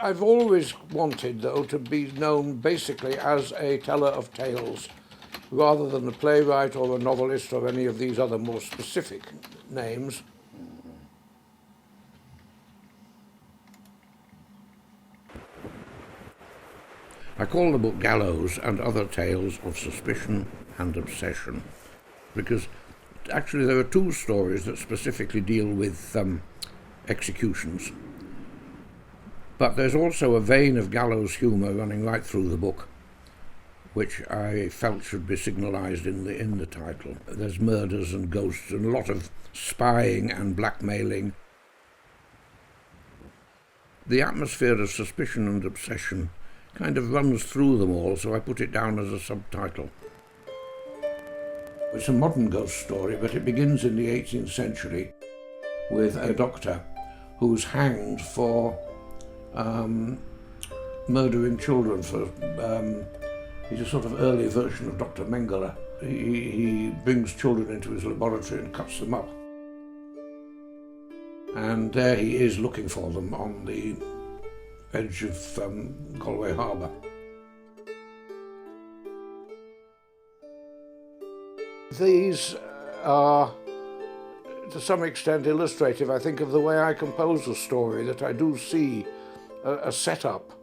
I've always wanted, though, to be known basically as a teller of tales, rather than a playwright or a novelist or any of these other more specific names. I call the book Gallows and Other Tales of Suspicion and Obsession, because actually there are two stories that specifically deal with executions. But there's also a vein of gallows humour running right through the book, which I felt should be signalised in the title. There's murders and ghosts and a lot of spying and blackmailing. The atmosphere of suspicion and obsession kind of runs through them all, so I put it down as a subtitle. It's a modern ghost story, but it begins in the 18th century with a doctor who's hanged for murdering children. He's a sort of early version of Dr. Mengele. He brings children into his laboratory and cuts them up. And there he is looking for them on the edge of Galway Harbour. These are, to some extent, illustrative, I think, of the way I compose a story, that I do see a setup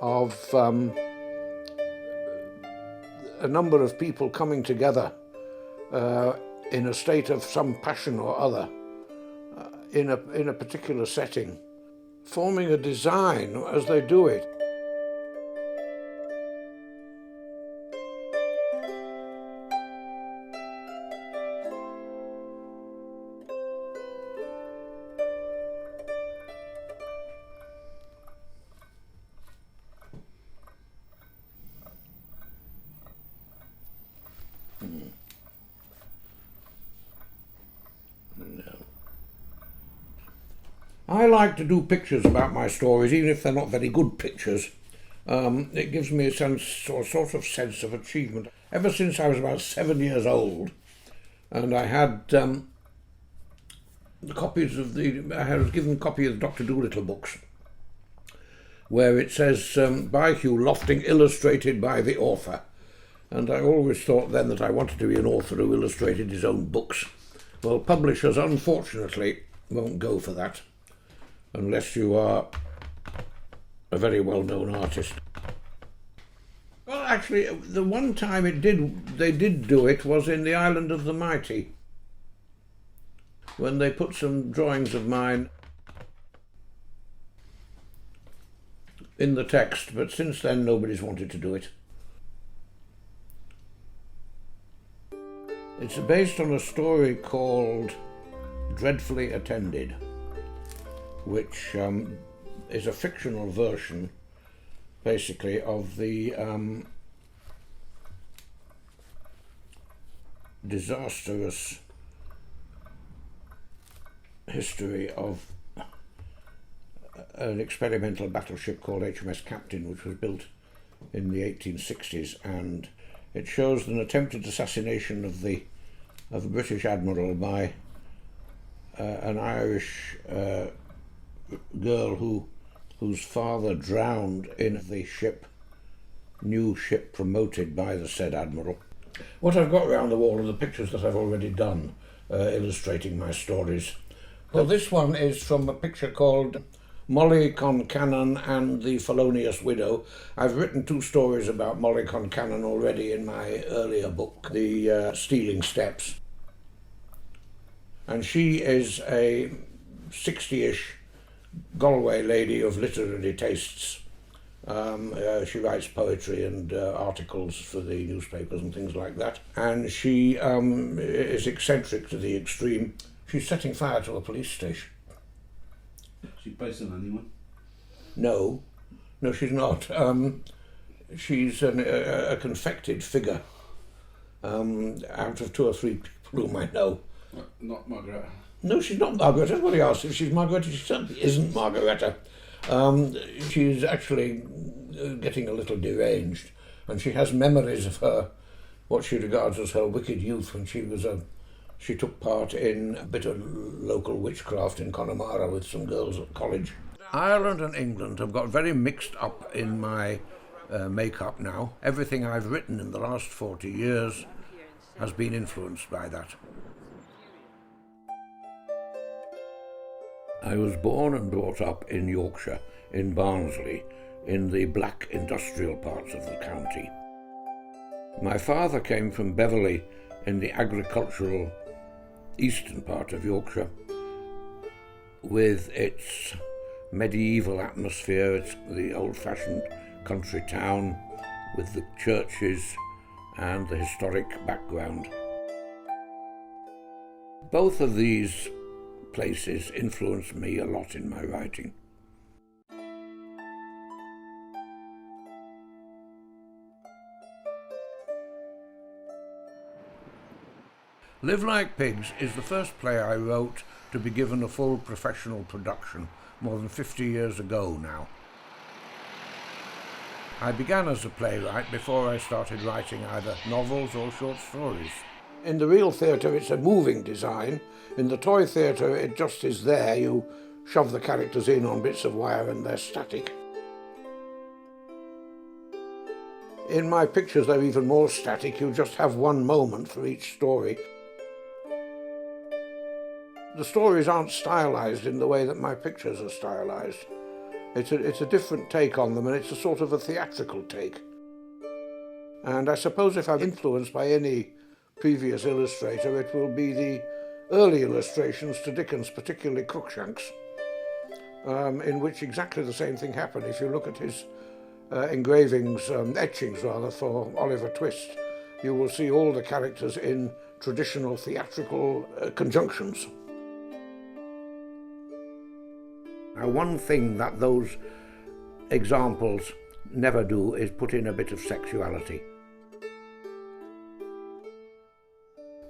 of a number of people coming together in a state of some passion or other in a particular setting, forming a design as they do it. I like to do pictures about my stories, even if they're not very good pictures. It gives me a sense, or sort of sense of achievement. Ever since I was about 7 years old, and I had copies of I was given a copy of the Dr. Dolittle books, where it says, by Hugh Lofting, illustrated by the author. And I always thought then that I wanted to be an author who illustrated his own books. Well, publishers, unfortunately, won't go for that, unless you are a very well-known artist. Well, actually, the one time they did do it was in The Island of the Mighty, when they put some drawings of mine in the text, but since then nobody's wanted to do it. It's based on a story called Dreadfully Attended, which is a fictional version, basically, of the disastrous history of an experimental battleship called HMS Captain, which was built in the 1860s, and it shows an attempted assassination of a British admiral by an Irish girl whose father drowned in the new ship promoted by the said admiral. What I've got around the wall are the pictures that I've already done, illustrating my stories. Well, this one is from a picture called Molly Concannon and the Felonious Widow. I've written 2 stories about Molly Concannon already in my earlier book, The Stealing Steps. And she is a 60-ish Galway lady of literary tastes. She writes poetry and articles for the newspapers and things like that. And she is eccentric to the extreme. She's setting fire to a police station. She's based on anyone? No, she's not. She's a confected figure out of 2 or 3 people whom I know. Not Margaret. No, she's not Margareta. Everybody asks if she's Margareta. She certainly isn't Margareta. She's actually getting a little deranged, and she has memories of what she regards as her wicked youth when she took part in a bit of local witchcraft in Connemara with some girls at college. Ireland and England have got very mixed up in my makeup now. Everything I've written in the last 40 years has been influenced by that. I was born and brought up in Yorkshire, in Barnsley, in the black industrial parts of the county. My father came from Beverley in the agricultural eastern part of Yorkshire, with its medieval atmosphere. It's the old-fashioned country town with the churches and the historic background. Both of these places influenced me a lot in my writing. Live Like Pigs is the first play I wrote to be given a full professional production more than 50 years ago now. I began as a playwright before I started writing either novels or short stories. In the real theatre it's a moving design. In the toy theatre it just is there. You shove the characters in on bits of wire and they're static. In my pictures they're even more static. You just have one moment for each story. The stories aren't stylized in the way that my pictures are stylized. It's a different take on them, and it's a sort of a theatrical take. And I suppose if I'm influenced by any previous illustrator, it will be the early illustrations to Dickens, particularly Cruikshank's, in which exactly the same thing happened. If you look at his engravings, etchings rather, for Oliver Twist, you will see all the characters in traditional theatrical conjunctions. Now, one thing that those examples never do is put in a bit of sexuality.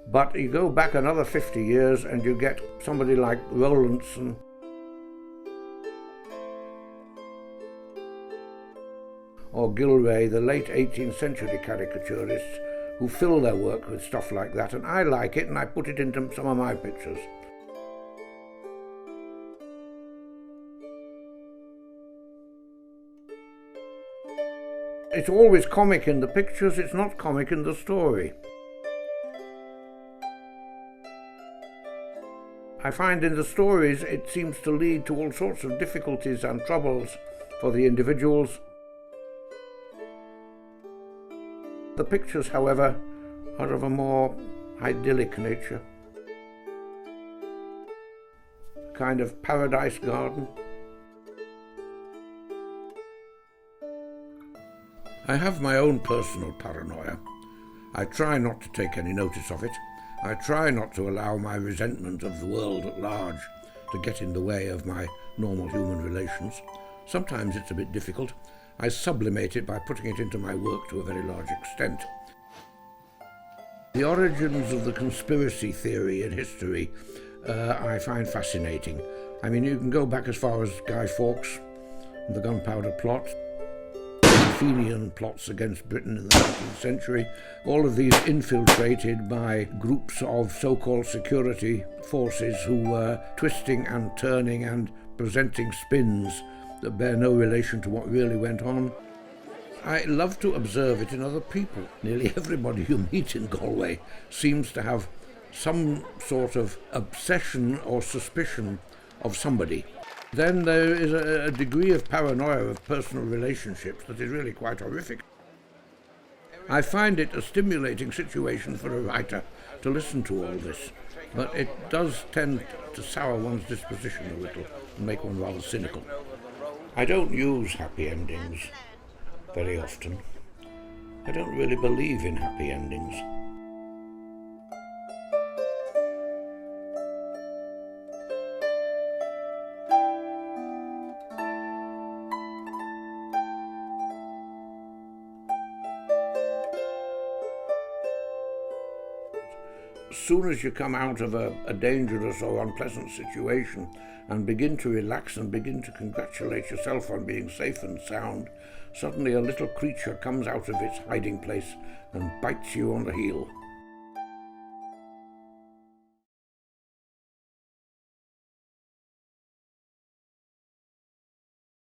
But you go back another 50 years and you get somebody like Rowlandson, or Gilray, the late 18th century caricaturists, who fill their work with stuff like that, and I like it and I put it into some of my pictures. It's always comic in the pictures, it's not comic in the story. I find in the stories it seems to lead to all sorts of difficulties and troubles for the individuals. The pictures, however, are of a more idyllic nature. A kind of paradise garden. I have my own personal paranoia. I try not to take any notice of it. I try not to allow my resentment of the world at large to get in the way of my normal human relations. Sometimes it's a bit difficult. I sublimate it by putting it into my work to a very large extent. The origins of the conspiracy theory in history I find fascinating. I mean, you can go back as far as Guy Fawkes and the Gunpowder Plot, Fenian plots against Britain in the 19th century, all of these infiltrated by groups of so-called security forces who were twisting and turning and presenting spins that bear no relation to what really went on. I love to observe it in other people. Nearly everybody you meet in Galway seems to have some sort of obsession or suspicion of somebody. Then there is a degree of paranoia of personal relationships that is really quite horrific. I find it a stimulating situation for a writer to listen to all this, but it does tend to sour one's disposition a little and make one rather cynical. I don't use happy endings very often. I don't really believe in happy endings. As soon as you come out of a dangerous or unpleasant situation and begin to relax and begin to congratulate yourself on being safe and sound, suddenly a little creature comes out of its hiding place and bites you on the heel.